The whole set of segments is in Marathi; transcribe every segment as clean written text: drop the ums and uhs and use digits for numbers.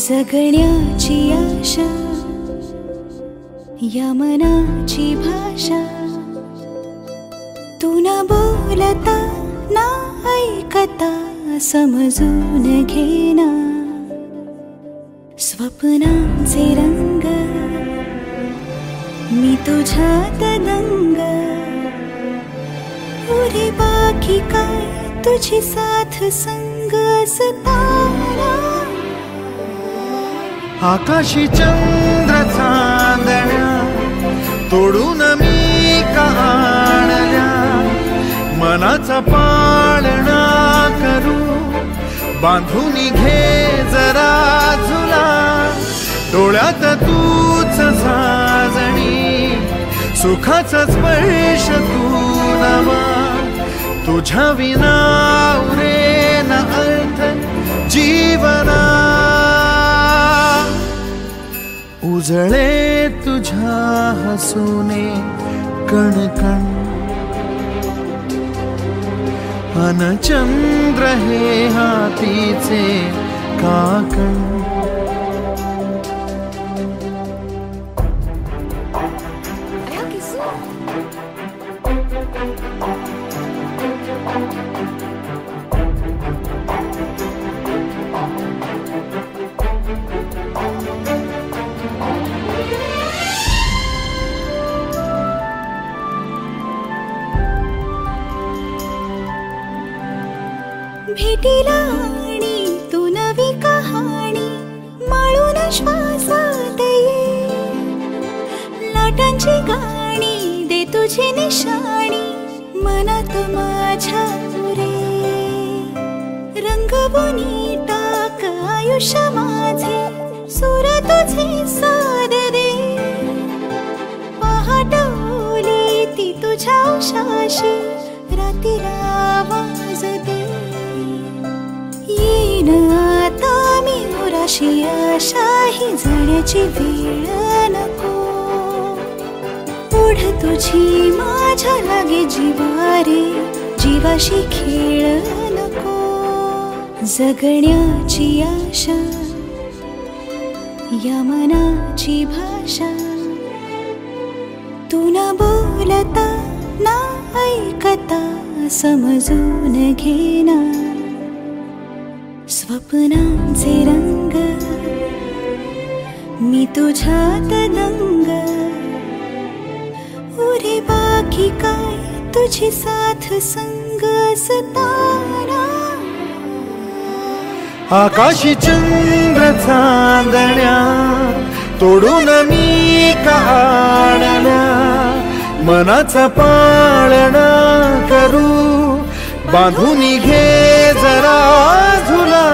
जगण्याची आशा या मनाची भाषा तू न बोलता ना ऐकता समजून घेना स्वप्नांचे रंग मी तुझ्यात दंग पुरे बाकी काय तुझी साथ संग असताना आकाशी चंद्र चांदण्या तोडून मी का आणल्या मनाचा पाळणा करू बांधून घे जरा झुला डोळ्यात तूच साजणी सुखाचा स्पर्श तू नवा तुझ्या विना उरेना अर्थ जीवना उजळे तुझ्या हसूने कणकण अन चंद्र हे हातीचे काकण भेटीला आणि तू नवी कहाणी माळून श्वासात ये लाटांची गाणी दे तुझी निशाणी मनात माझ्या रे रंगवून टाक आयुष्य माझे सूर तुझे साद दे पहाटवली ती तुझ्या उशाशी रातीला आवाज दे येईन आता मी उराशी आशाही जाण्याची वेळ नको पुढ तुझी माझ्या लागे जीवारे जीवाशी खेळ नको जगण्याची आशा या मनाची भाषा तू न बोलता ना ऐकता समजून घेना स्वप्नांचे रंग मी तुझ्यात दंग उरे बाकी काय तुझी साथ संग असताना आकाशी चंद्र चांदण्या तोडून मी का आणल्या मनाचा पाळणा करू बांधून घे जरा झुला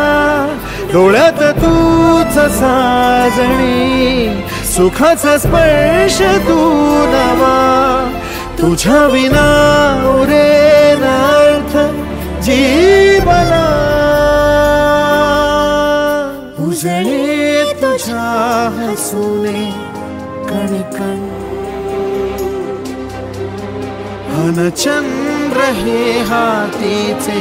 डोळ्यात तूच साजणी सुखाचा स्पर्श तू नवा तुझ्या विना उरेना अर्थ जीवना उजळे तुझ्या हसूने कणकण अन चंद्र हे हातीचे